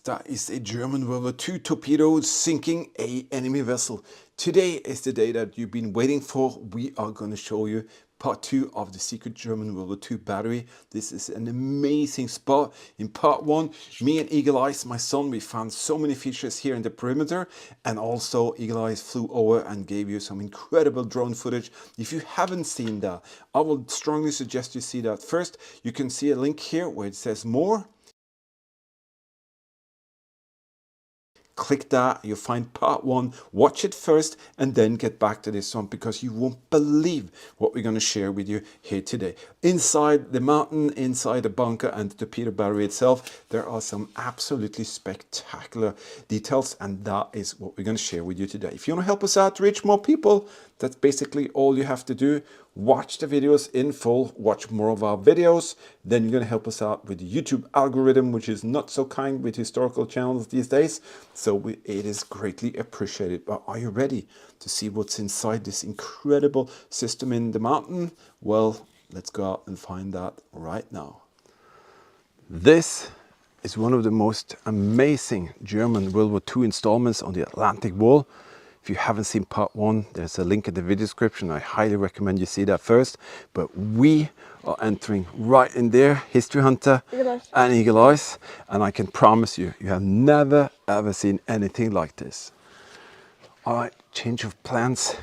that is a German WW2 torpedo sinking an enemy vessel. Today is the day that you've been waiting for. We are going to show you part 2 of the secret German WW2 battery. This is an amazing spot. In part 1, me and Eagle Eyes, my son, we found so many fishes here in the perimeter, and also Eagle Eyes flew over and gave you some incredible drone footage. If you haven't seen that, I would strongly suggest you see that. First, you can see a link here where it says more. Click that, you'll find part 1, watch it first and then get back to this one, because you won't believe what we're going to share with you here today. Inside the mountain, inside the bunker and the torpedo battery itself, there are some absolutely spectacular details, and that is what we're going to share with you today. If you want to help us out to reach more people, that's basically all you have to do. Watch the videos in full, watch more of our videos, then you're going to help us out with the YouTube algorithm, which is not so kind with historical channels these days. So it is greatly appreciated. But are you ready to see what's inside this incredible system in the mountain? Well, let's go out and find that right now. This is one of the most amazing German World War II installments on the Atlantic Wall. If you haven't seen part 1, there's a link in the video description. I highly recommend you see that first. But we are entering right in there, History Hunter and Eagle Eyes. And I can promise you, you have never ever seen anything like this. All right, change of plans.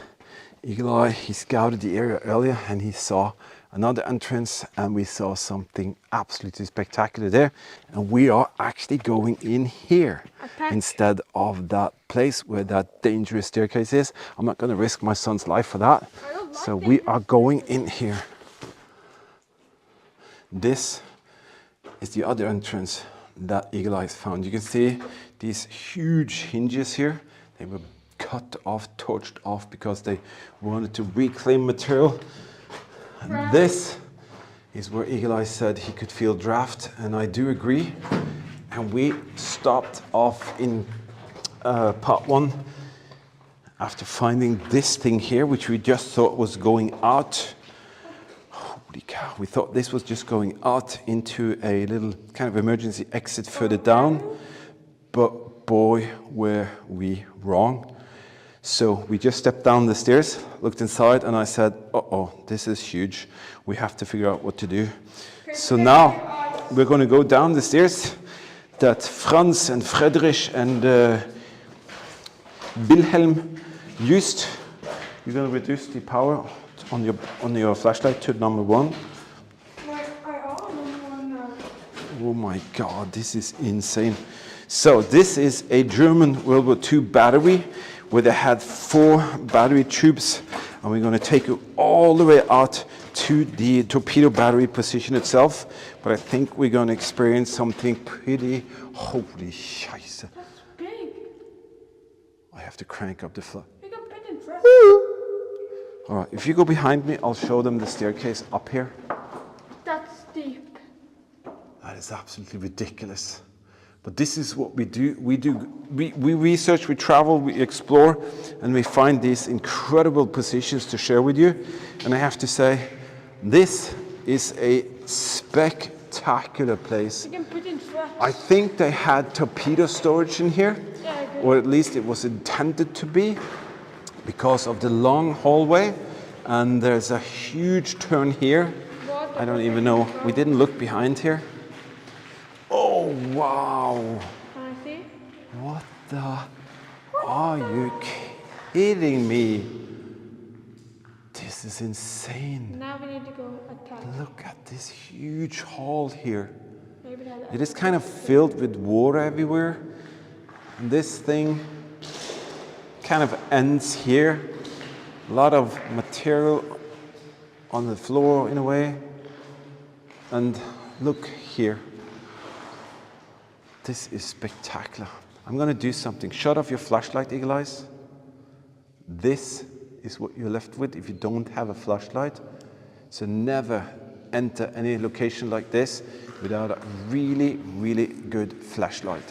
Eagle Eye, he scouted the area earlier and he saw another entrance, and we saw something absolutely spectacular there, and we are actually going in here instead of that place where that dangerous staircase is. I'm not going to risk my son's life for that, so we are going in here. This is the other entrance that Eagle Eyes found. You can see these huge hinges here. They were cut off, torched off, because they wanted to reclaim material. And this is where Eagle Eye said he could feel draft, and I do agree. And we stopped off in part 1 after finding this thing here, which we just thought was going out. Holy cow, we thought this was just going out into a little kind of emergency exit further down, but boy, were we wrong. So we just stepped down the stairs, looked inside, and I said, uh-oh, this is huge. We have to figure out what to do. So now we're going to go down the stairs that Franz and Friedrich and Wilhelm used. You're going to reduce the power on your flashlight to number 1. Oh my God, this is insane. So this is a German World War II battery, where they had 4 battery tubes, and we're going to take you all the way out to the torpedo battery position itself. But I think we're going to experience something pretty, holy scheisse. That's big. I have to crank up the floor. You got big and fresh. All right, if you go behind me, I'll show them the staircase up here. That's steep. That is absolutely ridiculous. But this is what we do. We research, we travel, we explore, and we find these incredible positions to share with you. And I have to say, this is a spectacular place. You can put in fresh. I think they had torpedo storage in here, or at least it was intended to be, because of the long hallway. And there's a huge turn here. I don't even know. We didn't look behind here. Oh, wow. Can I see? What the? Are you kidding me? This is insane. Now we need to go attack. Look at this huge hall here. Maybe that. It is kind of filled with water everywhere. And this thing kind of ends here. A lot of material on the floor in a way. And look here. This is spectacular. I'm going to do something. Shut off your flashlight, Eagle Eyes. This is what you're left with if you don't have a flashlight. So never enter any location like this without a really, really good flashlight.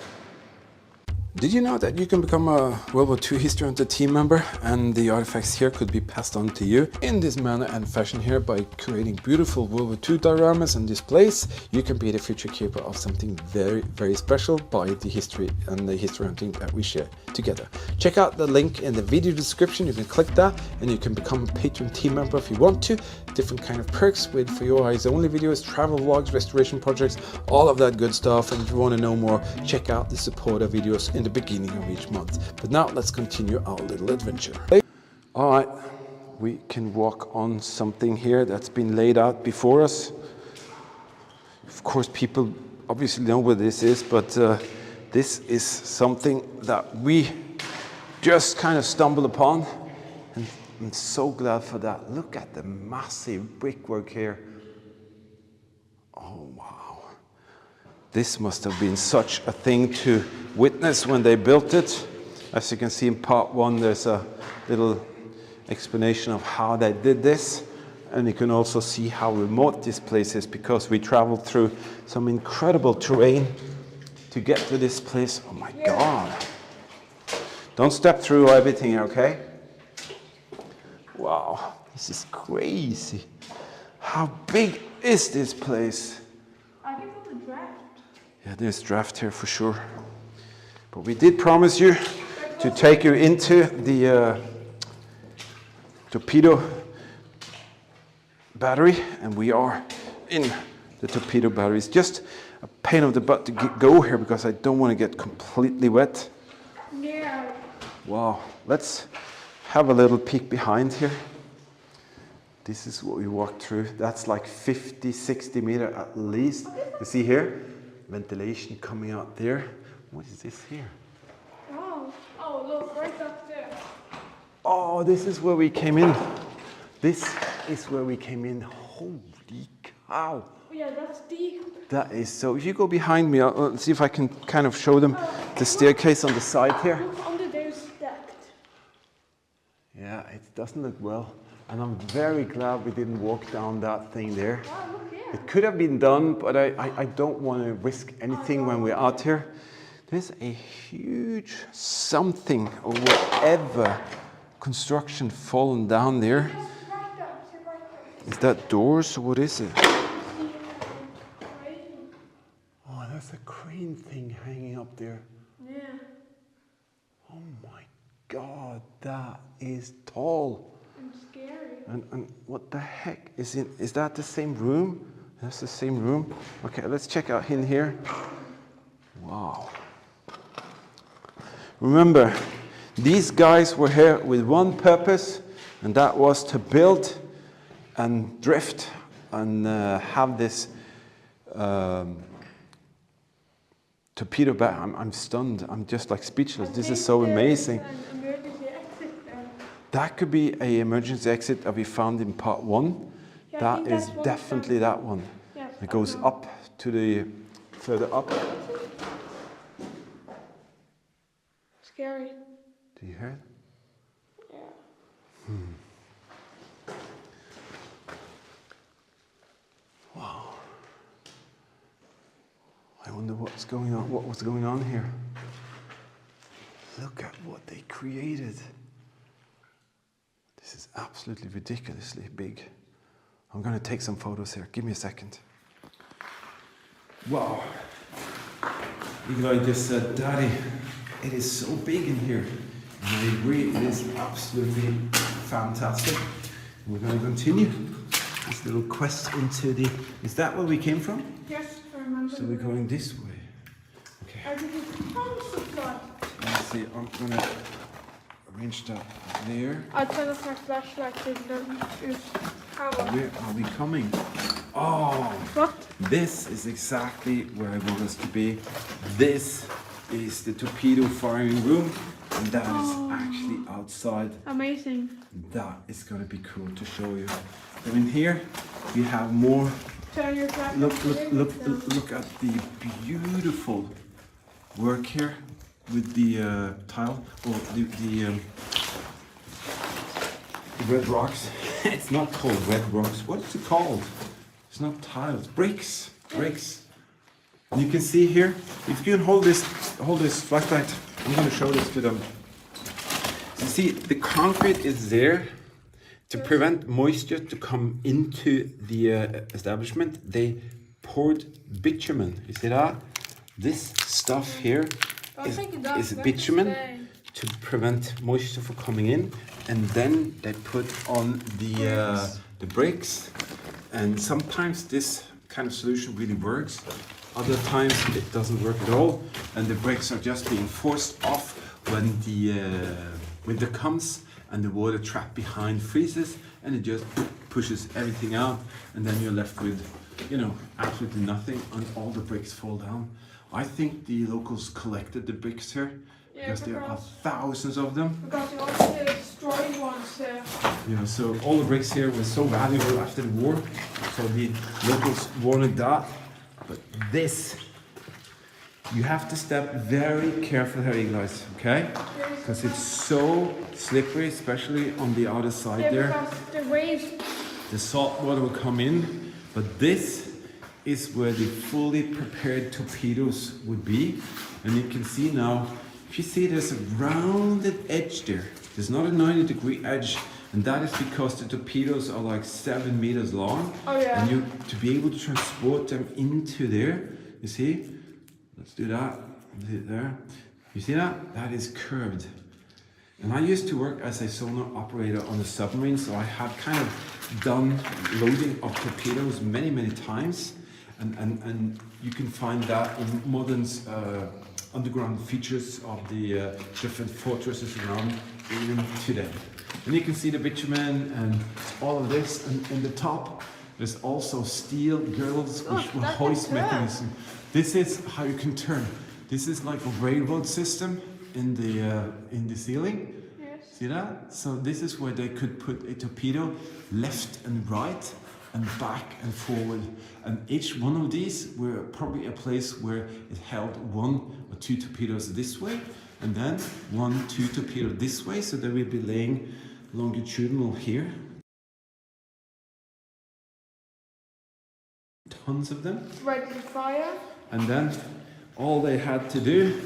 Did you know that you can become a World War II History Hunter team member and the artifacts here could be passed on to you in this manner and fashion here by creating beautiful World War II dioramas and displays? You can be the future keeper of something very, very special by the history and the history hunting that we share together. Check out the link in the video description. You can click that and you can become a Patreon team member if you want to. Different kind of perks with for your eyes only videos, travel vlogs, restoration projects, all of that good stuff. And if you want to know more, check out the supporter videos in the beginning of each month. But now let's continue our little adventure. All right, we can walk on something here that's been laid out before us. Of course, people obviously know what this is, but this is something that we just kind of stumbled upon. And I'm so glad for that. Look at the massive brickwork here. Oh, wow. This must have been such a thing to witness when they built it. As you can see in part one, there's a little explanation of how they did this. And you can also see how remote this place is because we traveled through some incredible terrain to get to this place. Oh my God. Don't step through everything, okay? Wow, this is crazy. How big is this place? I think it's a draft. Yeah, there's draft here for sure. But we did promise you to take you into the torpedo battery, and we are in the torpedo battery. It's just a pain of the butt to go here because I don't want to get completely wet. Yeah. Wow, let's have a little peek behind here. This is what we walked through. That's like 50, 60 meters at least. You see here? Ventilation coming out there. What is this here? Oh, look, right up there. Oh, this is where we came in. This is where we came in. Holy cow. Yeah, that's deep. That is so. If you go behind me, I'll see if I can kind of show them the staircase on the side here. Look, under there is stacked. Yeah, it doesn't look well. And I'm very glad we didn't walk down that thing there. Wow, look here. It could have been done, but I don't want to risk anything when we're out here. There's a huge something or whatever construction fallen down there. Is that doors or what is it? Oh, there's a crane thing hanging up there. Yeah. Oh my God, that is tall. And scary. And what the heck is it? Is that the same room? That's the same room. Okay, let's check out in here. Wow. Remember, these guys were here with one purpose, and that was to build and drift and have this torpedo back. I'm stunned. I'm just like speechless. This is so amazing. An emergency exit there. That could be an emergency exit that we found in part one. Yeah, I That think is that's what definitely we that one. Yeah, It goes up to the further up. Scary. Do you hear it? Yeah. Wow. I wonder what's going on. What was going on here? Look at what they created. This is absolutely ridiculously big. I'm going to take some photos here. Give me a second. Wow. Eli just said, Daddy, it is so big in here. And I agree, it is absolutely fantastic. And we're going to continue this little quest into the... Is that where we came from? Yes, I remember. So we're going this way. Okay. I think it's tons of blood. Let's see, I'm going to arrange that there. I'll turn off my flashlight so it doesn't use power. Where are we coming? Oh, What? this is exactly where I want us to be. This is the torpedo firing room, and that is actually outside. Amazing. That is going to be cool to show you. So in here, we have more. Turn your flashlight. Look at the beautiful work here with the tile or the red rocks. It's not called red rocks. What is it called? It's not tiles. Bricks. Bricks. And you can see here. If you can hold this flashlight I'm going to show this to them. You see, the concrete is there to prevent moisture to come into the establishment. They poured bitumen. You see that? This stuff here is bitumen to prevent moisture from coming in, and then they put on the bricks. And sometimes this kind of solution really works. Other times it doesn't work at all, and the bricks are just being forced off when the winter comes and the water trapped behind freezes, and it just pushes everything out, and then you're left with, you know, absolutely nothing, and all the bricks fall down. I think the locals collected the bricks here, because there are thousands of them. Because you also destroyed ones there. Yeah, so all the bricks here were so valuable after the war, so the locals wanted that. But this, you have to step very careful here, guys, okay? Because it's so slippery, especially on the other side there. Because the waves. The salt water will come in, but this is where the fully prepared torpedoes would be. And you can see now, if you see there's a rounded edge there. There's not a 90-degree edge, and that is because the torpedoes are like 7 meters long. Oh yeah. And you, to be able to transport them into there, you see? Let's do that. There. You see that? That is curved. And I used to work as a sonar operator on a submarine, so I had kind of done loading of torpedoes many, many times. And you can find that in modern underground features of the different fortresses around even today. And you can see the bitumen and all of this. And in the top, there's also steel girdles which will hoist mechanism. This is how you can turn. This is like a railroad system in the ceiling. Yes. See that? So this is where they could put a torpedo left and right and back and forward. And each one of these were probably a place where it held 1 or 2 torpedoes this way, and then 1, 2 torpedoes this way. So they will be laying longitudinal here. Tons of them. Ready to fire. And then all they had to do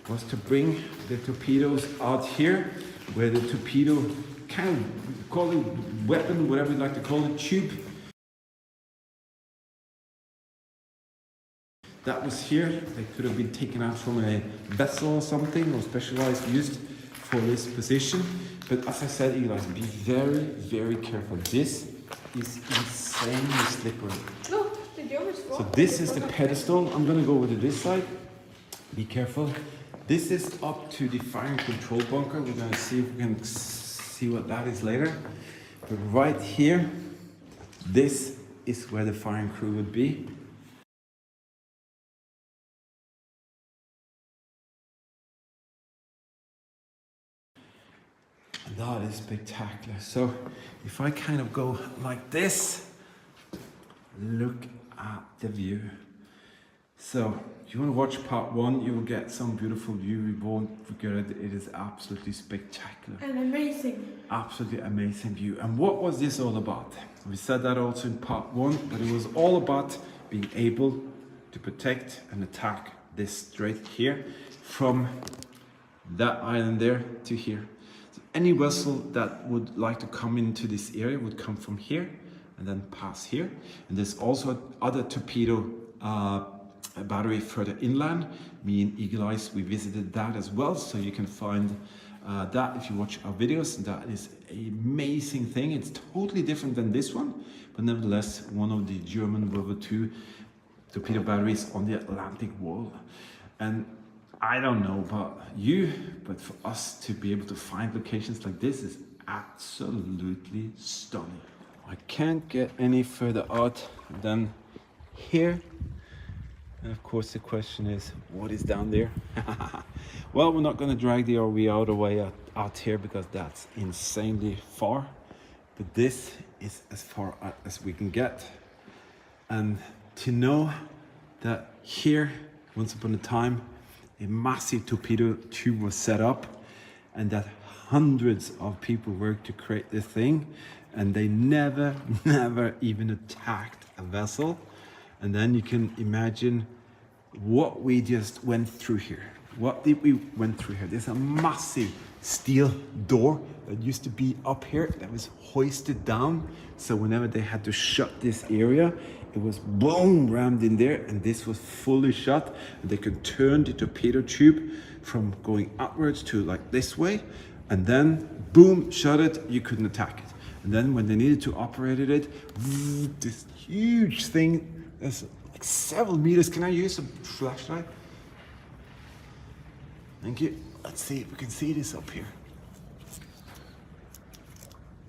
was to bring the torpedoes out here, where the torpedo, kind of call it weapon, whatever you like to call it, tube. That was here. They could have been taken out from a vessel or something, or specialized used for this position. But as I said, you guys, be very, very careful. This is insanely slippery. Look, the door is full. So this is the pedestal. I'm going to go over to this side. Be careful. This is up to the firing control bunker. We're going to see if we can see what that is later. But right here, this is where the firing crew would be. And that is spectacular. So if I kind of go like this, look at the view. So if you want to watch part 1, you will get some beautiful view. You won't forget it. It is absolutely spectacular. And amazing. Absolutely amazing view. And what was this all about? We said that also in part 1, but it was all about being able to protect and attack this strait here from that island there to here. So any vessel that would like to come into this area would come from here and then pass here. And there's also other torpedo battery further inland. Me and Eagle Eyes, we visited that as well, so you can find that if you watch our videos. That is an amazing thing. It's totally different than this one, but nevertheless one of the German WW2 torpedo batteries on the Atlantic wall. And I don't know about you, but for us to be able to find locations like this is absolutely stunning. I can't get any further out than here. And of course the question is, what is down there? Well, we're not going to drag the RV all the way out here because that's insanely far. But this is as far as we can get. And to know that here, once upon a time, a massive torpedo tube was set up, and that hundreds of people worked to create this thing, and they never even attacked a vessel. And then you can imagine what we just went through here. what did we went through here? There's a massive steel door that used to be up here that was hoisted down. So whenever they had to shut this area, it was boom, rammed in there, and this was fully shut. And they could turn the torpedo tube from going upwards to like this way, and then boom, shut it, you couldn't attack it. And then when they needed to operate it, this huge thing, that's like several meters. Can I use a flashlight? Thank you. Let's see if we can see this up here.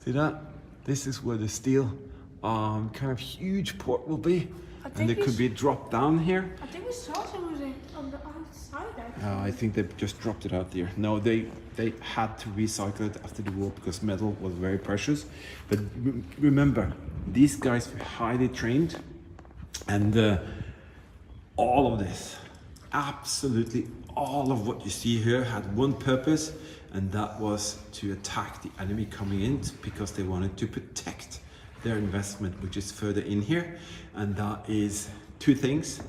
See that? This is where the steel kind of huge port will be. And it could be dropped down here. I think we saw something on the outside actually. I think they just dropped it out there. No, they had to recycle it after the war because metal was very precious. But remember, these guys were highly trained, and all of this, absolutely all of what you see here had one purpose, and that was to attack the enemy coming in because they wanted to protect their investment, which is further in here. And that is two things: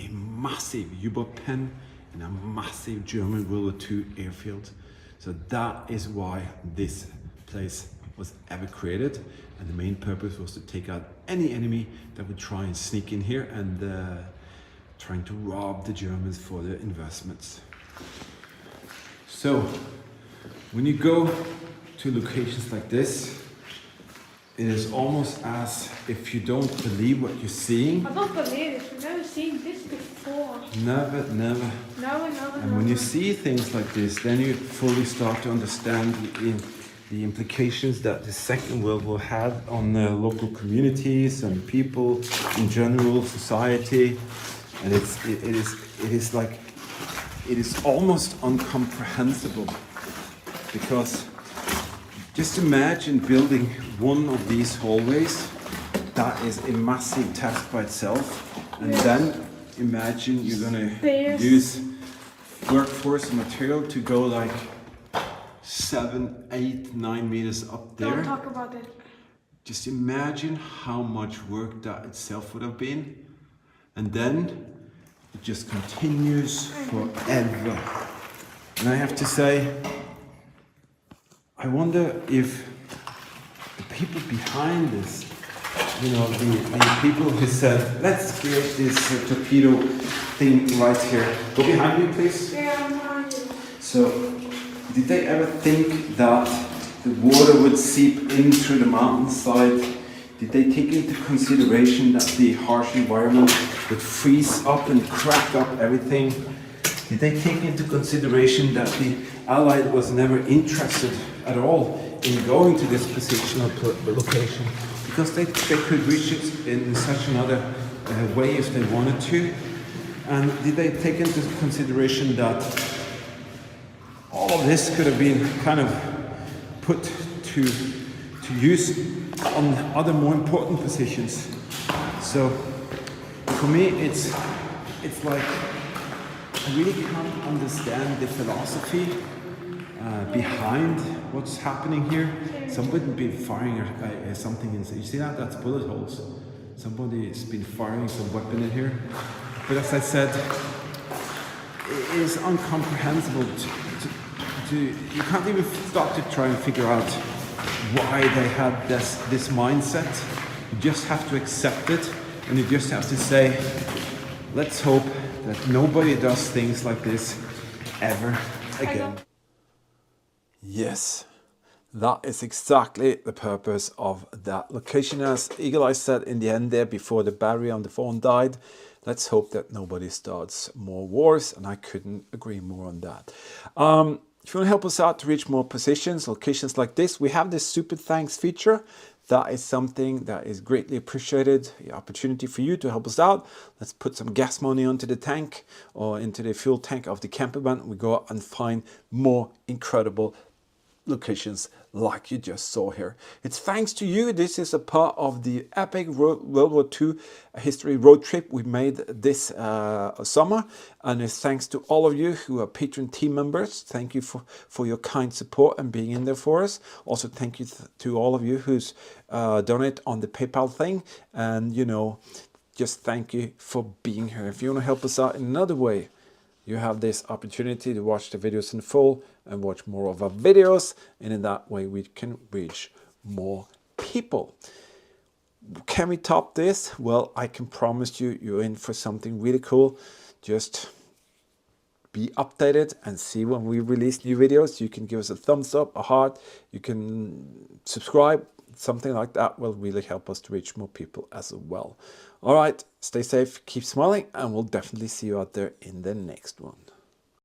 a massive U-boat pen and a massive German WW2 airfield. So that is why this place was ever created, and the main purpose was to take out any enemy that would try and sneak in here and trying to rob the Germans for their investments. So when you go to locations like this, it is almost as if you don't believe what you're seeing. I don't believe it. I've never seen this before. Never. No. And when you see things like this, then you fully start to understand the implications that the Second World War had on local communities and people in general, society. And it is almost incomprehensible, because just imagine building one of these hallways. That is a massive task by itself. And then imagine you're gonna use workforce and material to go like 7, 8, 9 meters up there. Don't talk about it. Just imagine how much work that itself would have been. And then it just continues forever. And I have to say, I wonder if the people behind this, you know, the people who said, let's create this torpedo thing right here. Go behind me, please. Yeah, I'm behind you. So, did they ever think that the water would seep in through the mountainside? Did they take into consideration that the harsh environment would freeze up and crack up everything? Did they take into consideration that the Allied was never interested at all in going to this positional location, because they could reach it in such another way if they wanted to? And did they take into consideration that all of this could have been kind of put to use on other more important positions? So for me, it's like I really can't understand the philosophy behind what's happening here. Somebody would be firing something inside. You see that? That's bullet holes. Somebody has been firing some weapon in here. But as I said, it is incomprehensible you can't even start to try and figure out why they had this mindset. You just have to accept it, and you just have to say, let's hope that nobody does things like this ever again. Yes, that is exactly the purpose of that location. As Eagle Eye said in the end there, before the battery on the phone died, let's hope that nobody starts more wars, and I couldn't agree more on that. If you want to help us out to reach more positions, locations like this, we have this super thanks feature. That is something that is greatly appreciated. The opportunity for you to help us out. Let's put some gas money onto the tank or into the fuel tank of the camper van. We go out and find more incredible locations like you just saw here. It's thanks to you. This is a part of the epic World War II history road trip we made this summer, and it's thanks to all of you who are patron team members. Thank you for your kind support and being in there for us. Also thank you to all of you who's donate on the PayPal thing, and you know, just thank you for being here. If you want to help us out in another way, you have this opportunity to watch the videos in full and watch more of our videos, and in that way we can reach more people. Can we top this? Well, I can promise you, you're in for something really cool. Just be updated and see when we release new videos. You can give us a thumbs up, a heart, you can subscribe. Something like that will really help us to reach more people as well. All right, stay safe, keep smiling, and we'll definitely see you out there in the next one.